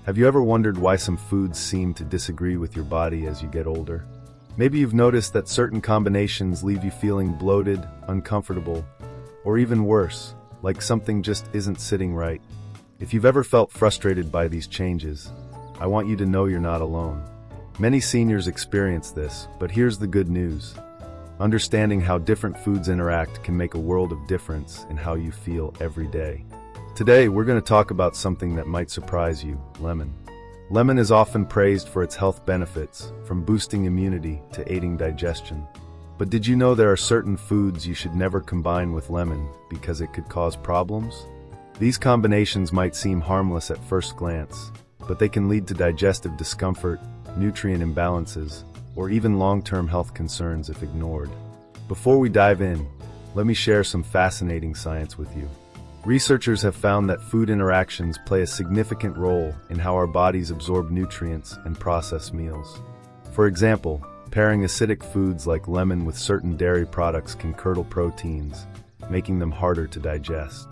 Have you ever wondered why some foods seem to disagree with your body as you get older? Maybe you've noticed that certain combinations leave you feeling bloated, uncomfortable, or even worse, like something just isn't sitting right. If you've ever felt frustrated by these changes, I want you to know you're not alone. Many seniors experience this, but here's the good news. Understanding how different foods interact can make a world of difference in how you feel every day. Today, we're going to talk about something that might surprise you: lemon. Lemon is often praised for its health benefits, from boosting immunity to aiding digestion. But did you know there are certain foods you should never combine with lemon because it could cause problems? These combinations might seem harmless at first glance, but they can lead to digestive discomfort, nutrient imbalances, or even long-term health concerns if ignored. Before we dive in, let me share some fascinating science with you. Researchers have found that food interactions play a significant role in how our bodies absorb nutrients and process meals. For example, pairing acidic foods like lemon with certain dairy products can curdle proteins, making them harder to digest.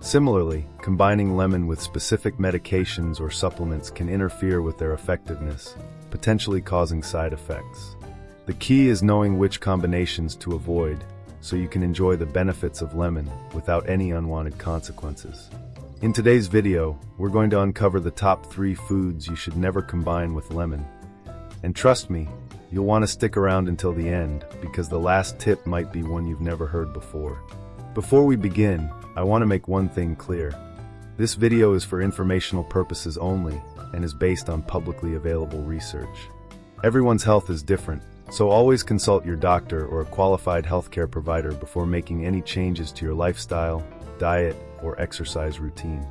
Similarly, combining lemon with specific medications or supplements can interfere with their effectiveness, potentially causing side effects. The key is knowing which combinations to avoid, so you can enjoy the benefits of lemon without any unwanted consequences. In today's video, we're going to uncover the top 3 foods you should never combine with lemon. And trust me, you'll want to stick around until the end, because the last tip might be one you've never heard before. Before we begin, I want to make one thing clear. This video is for informational purposes only and is based on publicly available research. Everyone's health is different, so always consult your doctor or a qualified healthcare provider before making any changes to your lifestyle, diet, or exercise routine.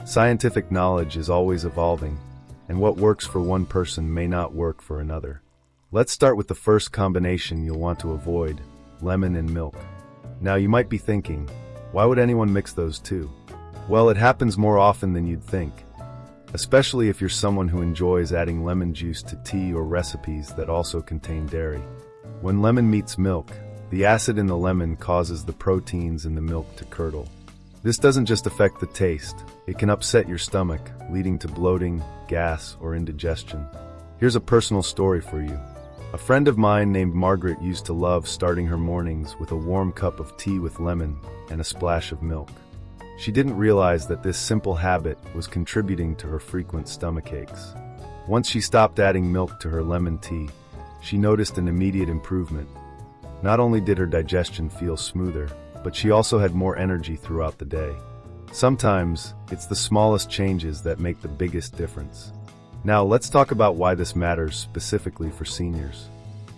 Scientific knowledge is always evolving, and what works for one person may not work for another. Let's start with the first combination you'll want to avoid: lemon and milk. Now you might be thinking, why would anyone mix those two? Well, it happens more often than you'd think, especially if you're someone who enjoys adding lemon juice to tea or recipes that also contain dairy. When lemon meets milk, the acid in the lemon causes the proteins in the milk to curdle. This doesn't just affect the taste, it can upset your stomach, leading to bloating, gas, or indigestion. Here's a personal story for you. A friend of mine named Margaret used to love starting her mornings with a warm cup of tea with lemon and a splash of milk. She didn't realize that this simple habit was contributing to her frequent stomach aches. Once she stopped adding milk to her lemon tea, she noticed an immediate improvement. Not only did her digestion feel smoother, but she also had more energy throughout the day. Sometimes, it's the smallest changes that make the biggest difference. Now let's talk about why this matters specifically for seniors.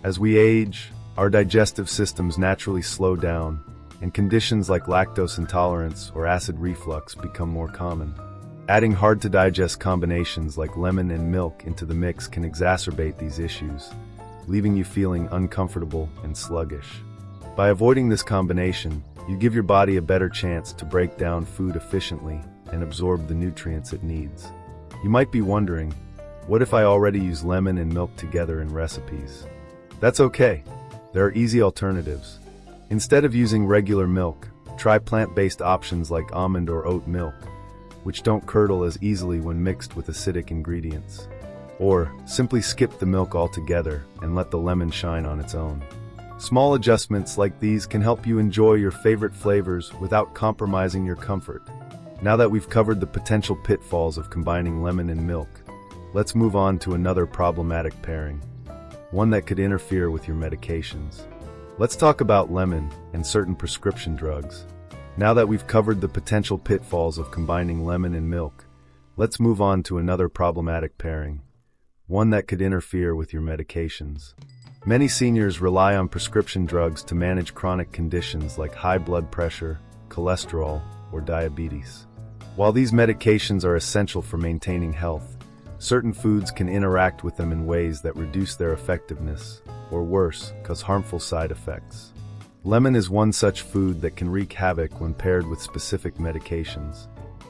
As we age, our digestive systems naturally slow down, and conditions like lactose intolerance or acid reflux become more common. Adding hard-to-digest combinations like lemon and milk into the mix can exacerbate these issues, leaving you feeling uncomfortable and sluggish. By avoiding this combination, you give your body a better chance to break down food efficiently and absorb the nutrients it needs. You might be wondering, what if I already use lemon and milk together in recipes? That's okay. There are easy alternatives. Instead of using regular milk, try plant-based options like almond or oat milk, which don't curdle as easily when mixed with acidic ingredients. Or, simply skip the milk altogether and let the lemon shine on its own. Small adjustments like these can help you enjoy your favorite flavors without compromising your comfort. Now that we've covered the potential pitfalls of combining lemon and milk, let's move on to another problematic pairing, one that could interfere with your medications. Let's talk about lemon and certain prescription drugs. Now that we've covered the potential pitfalls of combining lemon and milk, let's move on to another problematic pairing, one that could interfere with your medications. Many seniors rely on prescription drugs to manage chronic conditions like high blood pressure, cholesterol, or diabetes. While these medications are essential for maintaining health, certain foods can interact with them in ways that reduce their effectiveness, or worse, cause harmful side effects. Lemon is one such food that can wreak havoc when paired with specific medications.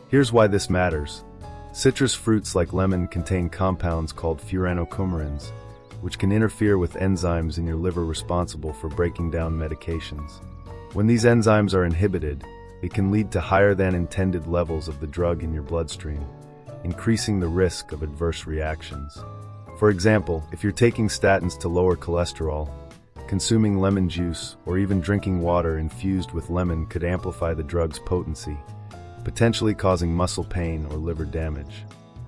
Here's why this matters. Citrus fruits like lemon contain compounds called furanocoumarins, which can interfere with enzymes in your liver responsible for breaking down medications. When these enzymes are inhibited, it can lead to higher than intended levels of the drug in your bloodstream. increasing the risk of adverse reactions. For example, if you're taking statins to lower cholesterol, consuming lemon juice or even drinking water infused with lemon could amplify the drug's potency, potentially causing muscle pain or liver damage.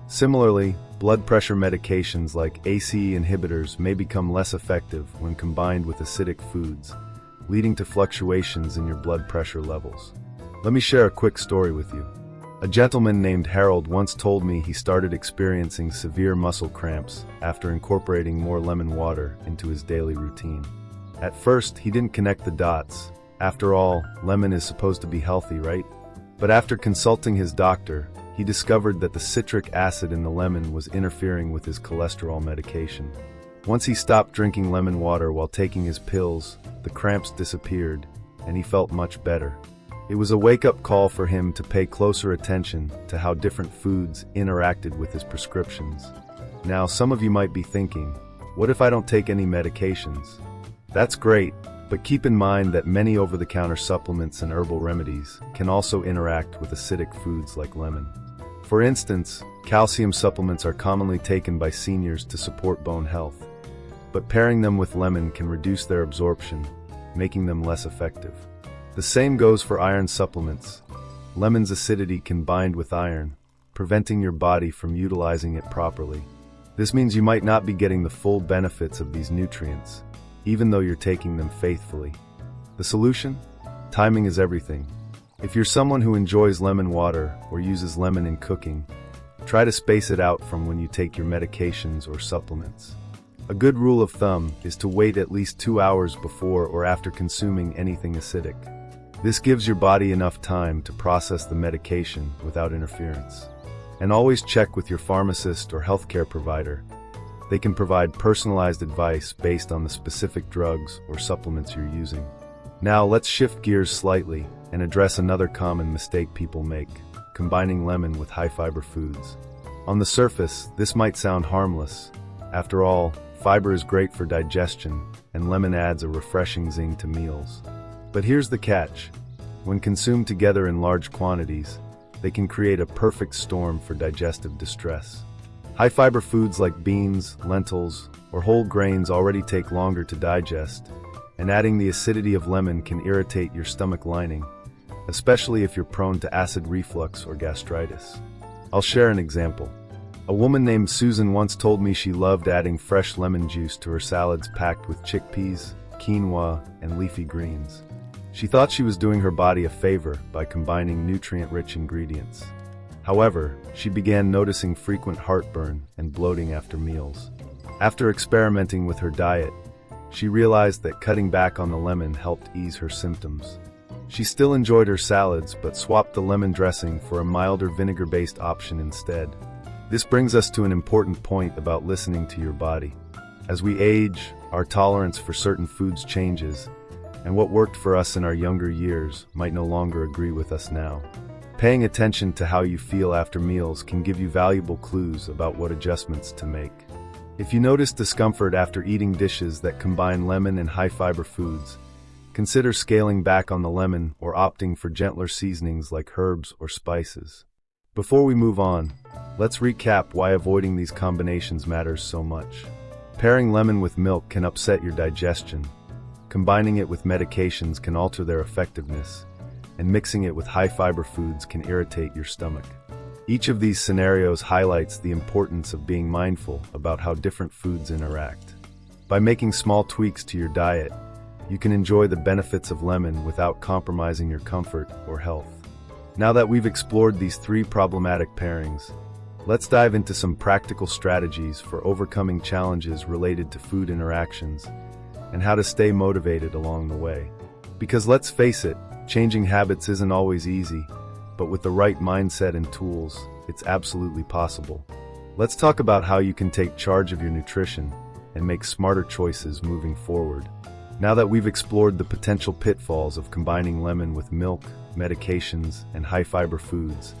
Similarly, blood pressure medications like ACE inhibitors may become less effective when combined with acidic foods, leading to fluctuations in your blood pressure levels. Let me share a quick story with you. A gentleman named Harold once told me he started experiencing severe muscle cramps after incorporating more lemon water into his daily routine. At first, he didn't connect the dots. After all, lemon is supposed to be healthy, right? But after consulting his doctor, he discovered that the citric acid in the lemon was interfering with his cholesterol medication. Once he stopped drinking lemon water while taking his pills, the cramps disappeared, and he felt much better. It was a wake-up call for him to pay closer attention to how different foods interacted with his prescriptions. Now, some of you might be thinking, what if I don't take any medications? That's great, but keep in mind that many over-the-counter supplements and herbal remedies can also interact with acidic foods like lemon. For instance, calcium supplements are commonly taken by seniors to support bone health, but pairing them with lemon can reduce their absorption, making them less effective. The same goes for iron supplements. Lemon's acidity can bind with iron, preventing your body from utilizing it properly. This means you might not be getting the full benefits of these nutrients, even though you're taking them faithfully. The solution? Timing is everything. If you're someone who enjoys lemon water or uses lemon in cooking, try to space it out from when you take your medications or supplements. A good rule of thumb is to wait at least 2 hours before or after consuming anything acidic. This gives your body enough time to process the medication without interference. And always check with your pharmacist or healthcare provider. They can provide personalized advice based on the specific drugs or supplements you're using. Now let's shift gears slightly and address another common mistake people make, combining lemon with high-fiber foods. On the surface, this might sound harmless. After all, fiber is great for digestion, and lemon adds a refreshing zing to meals. But here's the catch. When consumed together in large quantities, they can create a perfect storm for digestive distress. High-fiber foods like beans, lentils, or whole grains already take longer to digest, and adding the acidity of lemon can irritate your stomach lining, especially if you're prone to acid reflux or gastritis. I'll share an example. A woman named Susan once told me she loved adding fresh lemon juice to her salads packed with chickpeas, quinoa, and leafy greens. She thought she was doing her body a favor by combining nutrient-rich ingredients. However, she began noticing frequent heartburn and bloating after meals. After experimenting with her diet, she realized that cutting back on the lemon helped ease her symptoms. She still enjoyed her salads, but swapped the lemon dressing for a milder vinegar-based option instead. This brings us to an important point about listening to your body. As we age, our tolerance for certain foods changes, and what worked for us in our younger years might no longer agree with us now. Paying attention to how you feel after meals can give you valuable clues about what adjustments to make. If you notice discomfort after eating dishes that combine lemon and high-fiber foods, consider scaling back on the lemon or opting for gentler seasonings like herbs or spices. Before we move on, let's recap why avoiding these combinations matters so much. Pairing lemon with milk can upset your digestion. Combining it with medications can alter their effectiveness, and mixing it with high-fiber foods can irritate your stomach. Each of these scenarios highlights the importance of being mindful about how different foods interact. By making small tweaks to your diet, you can enjoy the benefits of lemon without compromising your comfort or health. Now that we've explored these 3 problematic pairings, let's dive into some practical strategies for overcoming challenges related to food interactions and how to stay motivated along the way. Because let's face it, changing habits isn't always easy, but with the right mindset and tools, it's absolutely possible. Let's talk about how you can take charge of your nutrition and make smarter choices moving forward. Now that we've explored the potential pitfalls of combining lemon with milk, medications, and high-fiber foods,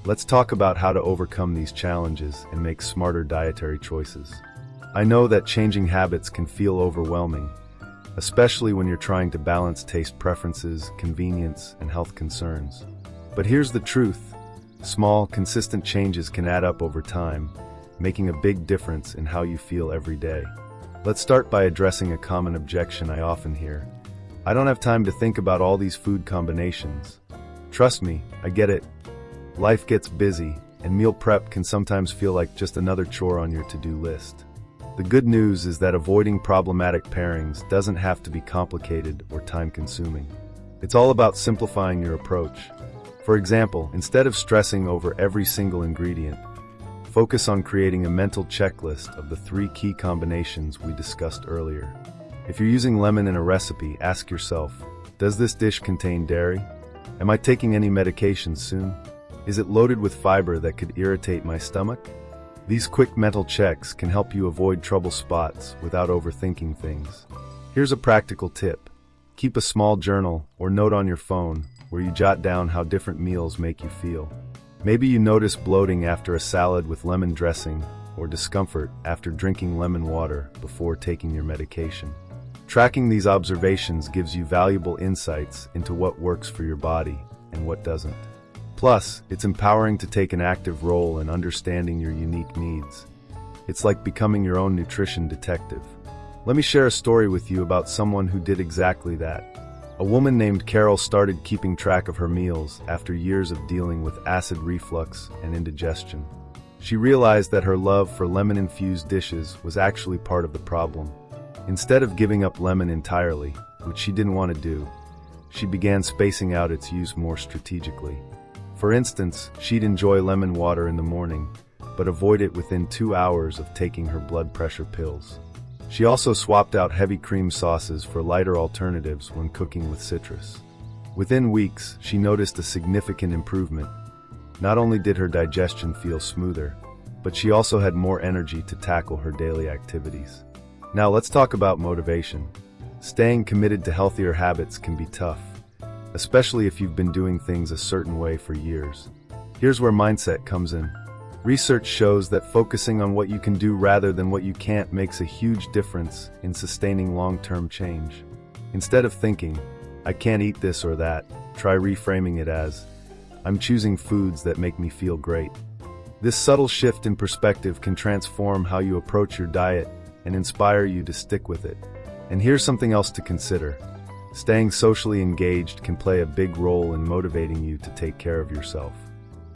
let's talk about how to overcome these challenges and make smarter dietary choices. I know that changing habits can feel overwhelming, especially when you're trying to balance taste preferences, convenience, and health concerns. But here's the truth. Small, consistent changes can add up over time, making a big difference in how you feel every day. Let's start by addressing a common objection I often hear. I don't have time to think about all these food combinations. Trust me, I get it. Life gets busy, and meal prep can sometimes feel like just another chore on your to-do list. The good news is that avoiding problematic pairings doesn't have to be complicated or time-consuming. It's all about simplifying your approach. For example, instead of stressing over every single ingredient, focus on creating a mental checklist of the 3 key combinations we discussed earlier. If you're using lemon in a recipe, ask yourself, does this dish contain dairy? Am I taking any medications soon? Is it loaded with fiber that could irritate my stomach? These quick mental checks can help you avoid trouble spots without overthinking things. Here's a practical tip. Keep a small journal or note on your phone where you jot down how different meals make you feel. Maybe you notice bloating after a salad with lemon dressing or discomfort after drinking lemon water before taking your medication. Tracking these observations gives you valuable insights into what works for your body and what doesn't. Plus, it's empowering to take an active role in understanding your unique needs. It's like becoming your own nutrition detective. Let me share a story with you about someone who did exactly that. A woman named Carol started keeping track of her meals after years of dealing with acid reflux and indigestion. She realized that her love for lemon-infused dishes was actually part of the problem. Instead of giving up lemon entirely, which she didn't want to do, she began spacing out its use more strategically. For instance, she'd enjoy lemon water in the morning, but avoid it within 2 hours of taking her blood pressure pills. She also swapped out heavy cream sauces for lighter alternatives when cooking with citrus. Within weeks, she noticed a significant improvement. Not only did her digestion feel smoother, but she also had more energy to tackle her daily activities. Now let's talk about motivation. Staying committed to healthier habits can be tough, especially if you've been doing things a certain way for years. Here's where mindset comes in. Research shows that focusing on what you can do rather than what you can't makes a huge difference in sustaining long-term change. Instead of thinking, I can't eat this or that, try reframing it as, I'm choosing foods that make me feel great. This subtle shift in perspective can transform how you approach your diet and inspire you to stick with it. And here's something else to consider. Staying socially engaged can play a big role in motivating you to take care of yourself.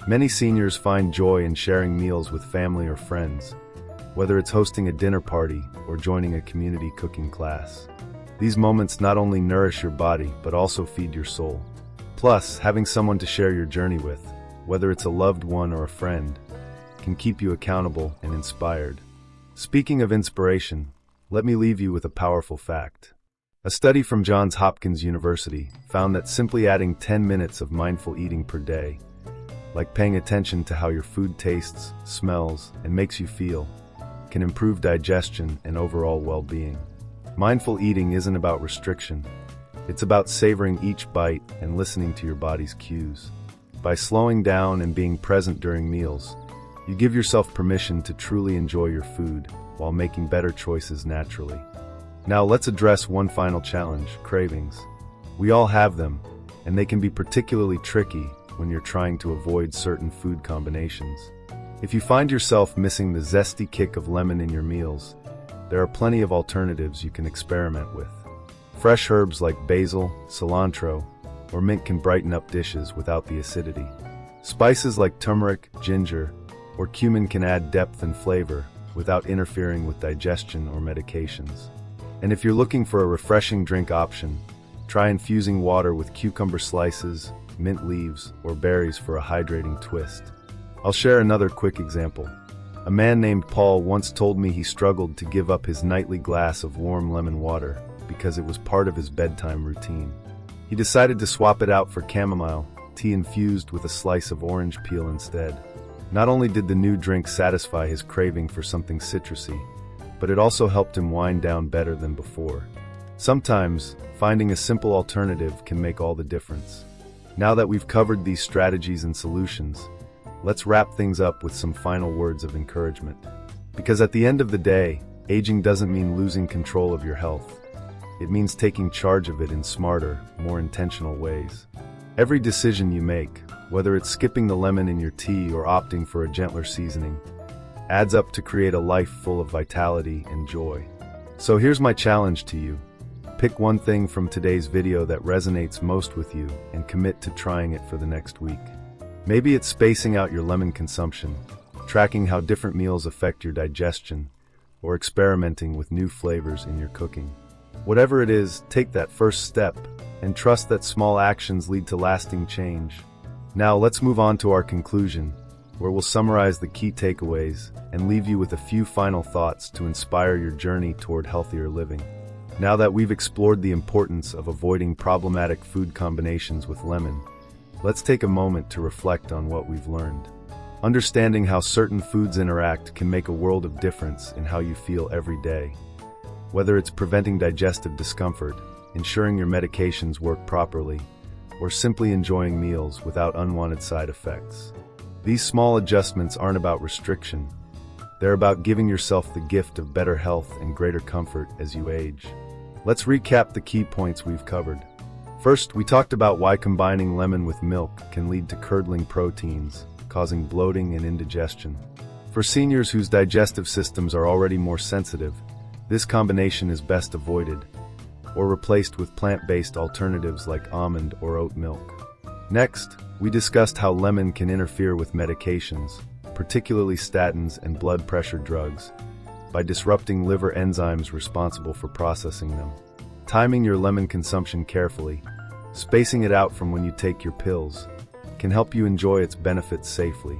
Many seniors find joy in sharing meals with family or friends, whether it's hosting a dinner party or joining a community cooking class. These moments not only nourish your body, but also feed your soul. Plus, having someone to share your journey with, whether it's a loved one or a friend, can keep you accountable and inspired. Speaking of inspiration, let me leave you with a powerful fact. A study from Johns Hopkins University found that simply adding 10 minutes of mindful eating per day, like paying attention to how your food tastes, smells, and makes you feel, can improve digestion and overall well-being. Mindful eating isn't about restriction. It's about savoring each bite and listening to your body's cues. By slowing down and being present during meals, you give yourself permission to truly enjoy your food while making better choices naturally. Now let's address one final challenge, cravings. We all have them, and they can be particularly tricky when you're trying to avoid certain food combinations. If you find yourself missing the zesty kick of lemon in your meals, there are plenty of alternatives you can experiment with. Fresh herbs like basil, cilantro, or mint can brighten up dishes without the acidity. Spices like turmeric, ginger, or cumin can add depth and flavor without interfering with digestion or medications. And if you're looking for a refreshing drink option, try infusing water with cucumber slices, mint leaves, or berries for a hydrating twist. I'll share another quick example. A man named Paul once told me he struggled to give up his nightly glass of warm lemon water because it was part of his bedtime routine. He decided to swap it out for chamomile tea infused with a slice of orange peel instead. Not only did the new drink satisfy his craving for something citrusy, but it also helped him wind down better than before. Sometimes, finding a simple alternative can make all the difference. Now that we've covered these strategies and solutions, let's wrap things up with some final words of encouragement. Because at the end of the day, aging doesn't mean losing control of your health. It means taking charge of it in smarter, more intentional ways. Every decision you make, whether it's skipping the lemon in your tea or opting for a gentler seasoning, adds up to create a life full of vitality and joy. So here's my challenge to you. Pick one thing from today's video that resonates most with you and commit to trying it for the next week. Maybe it's spacing out your lemon consumption, tracking how different meals affect your digestion, or experimenting with new flavors in your cooking. Whatever it is, take that first step and trust that small actions lead to lasting change. Now let's move on to our conclusion, where we'll summarize the key takeaways and leave you with a few final thoughts to inspire your journey toward healthier living. Now that we've explored the importance of avoiding problematic food combinations with lemon, let's take a moment to reflect on what we've learned. Understanding how certain foods interact can make a world of difference in how you feel every day. Whether it's preventing digestive discomfort, ensuring your medications work properly, or simply enjoying meals without unwanted side effects. These small adjustments aren't about restriction. They're about giving yourself the gift of better health and greater comfort as you age. Let's recap the key points we've covered. First, we talked about why combining lemon with milk can lead to curdling proteins, causing bloating and indigestion. For seniors whose digestive systems are already more sensitive, this combination is best avoided, or replaced with plant-based alternatives like almond or oat milk. Next, we discussed how lemon can interfere with medications, particularly statins and blood pressure drugs, by disrupting liver enzymes responsible for processing them. Timing your lemon consumption carefully, spacing it out from when you take your pills, can help you enjoy its benefits safely.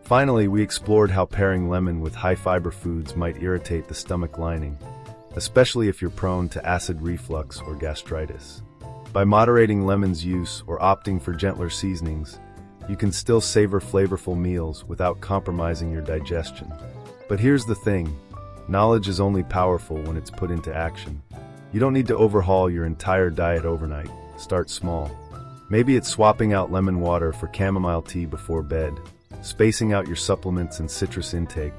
Finally, we explored how pairing lemon with high-fiber foods might irritate the stomach lining, especially if you're prone to acid reflux or gastritis. By moderating lemon's use or opting for gentler seasonings, you can still savor flavorful meals without compromising your digestion. But here's the thing, knowledge is only powerful when it's put into action. You don't need to overhaul your entire diet overnight. Start small. Maybe it's swapping out lemon water for chamomile tea before bed, spacing out your supplements and citrus intake,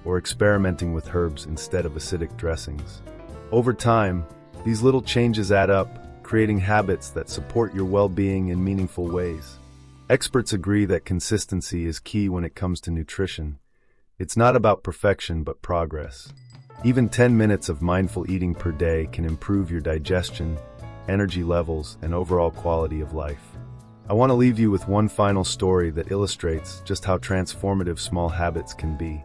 or experimenting with herbs instead of acidic dressings. Over time, these little changes add up, creating habits that support your well-being in meaningful ways. Experts agree that consistency is key when it comes to nutrition. It's not about perfection but progress. Even 10 minutes of mindful eating per day can improve your digestion, energy levels, and overall quality of life. I want to leave you with one final story that illustrates just how transformative small habits can be.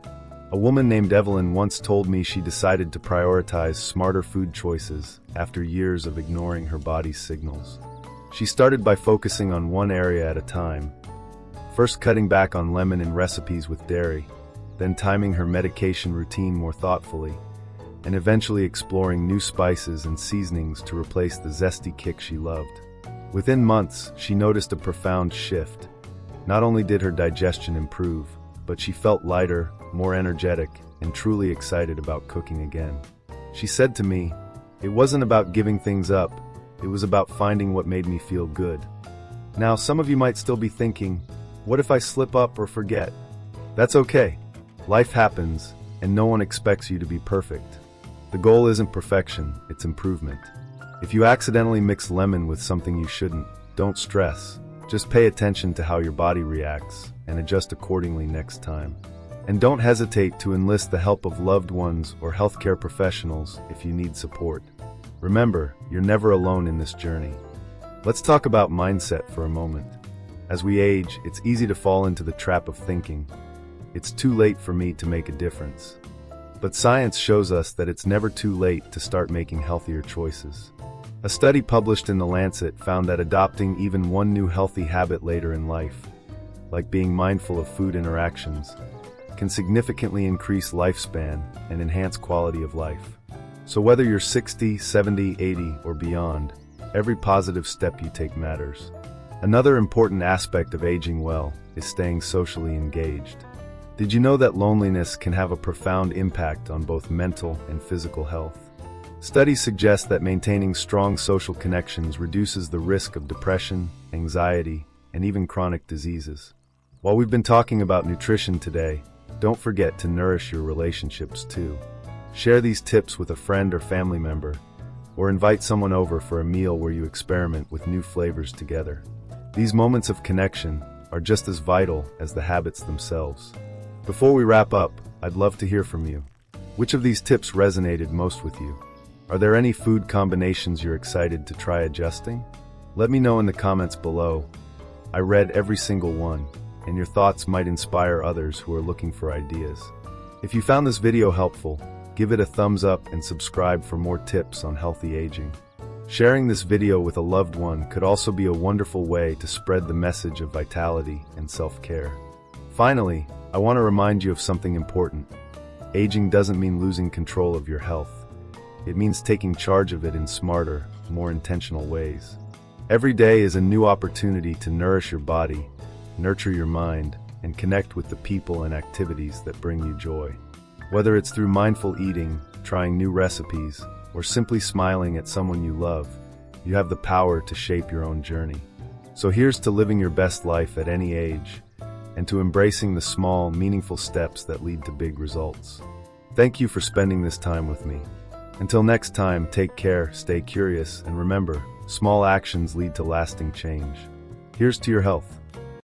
A woman named Evelyn once told me she decided to prioritize smarter food choices after years of ignoring her body's signals. She started by focusing on one area at a time, first cutting back on lemon in recipes with dairy, then timing her medication routine more thoughtfully, and eventually exploring new spices and seasonings to replace the zesty kick she loved. Within months, she noticed a profound shift. Not only did her digestion improve, but she felt lighter, more energetic, and truly excited about cooking again. She said to me, "It wasn't about giving things up, it was about finding what made me feel good." Now, some of you might still be thinking, what if I slip up or forget? That's okay. Life happens, and no one expects you to be perfect. The goal isn't perfection, it's improvement. If you accidentally mix lemon with something you shouldn't, don't stress. Just pay attention to how your body reacts and adjust accordingly next time. And don't hesitate to enlist the help of loved ones or healthcare professionals if you need support. Remember, you're never alone in this journey. Let's talk about mindset for a moment. As we age, it's easy to fall into the trap of thinking, "It's too late for me to make a difference." But science shows us that it's never too late to start making healthier choices. A study published in The Lancet found that adopting even one new healthy habit later in life, like being mindful of food interactions, can significantly increase lifespan and enhance quality of life. So whether you're 60, 70, 80, or beyond, every positive step you take matters. Another important aspect of aging well is staying socially engaged. Did you know that loneliness can have a profound impact on both mental and physical health? Studies suggest that maintaining strong social connections reduces the risk of depression, anxiety, and even chronic diseases. While we've been talking about nutrition today, don't forget to nourish your relationships too. Share these tips with a friend or family member, or invite someone over for a meal where you experiment with new flavors together. These moments of connection are just as vital as the habits themselves. Before we wrap up, I'd love to hear from you. Which of these tips resonated most with you? Are there any food combinations you're excited to try adjusting? Let me know in the comments below. I read every single one, and your thoughts might inspire others who are looking for ideas. If you found this video helpful, give it a thumbs up and subscribe for more tips on healthy aging. Sharing this video with a loved one could also be a wonderful way to spread the message of vitality and self-care. Finally, I want to remind you of something important. Aging doesn't mean losing control of your health. It means taking charge of it in smarter, more intentional ways. Every day is a new opportunity to nourish your body, nurture your mind, and connect with the people and activities that bring you joy. Whether it's through mindful eating, trying new recipes, or simply smiling at someone you love, you have the power to shape your own journey. So here's to living your best life at any age, and to embracing the small, meaningful steps that lead to big results. Thank you for spending this time with me. Until next time, take care, stay curious, and remember, small actions lead to lasting change. Here's to your health.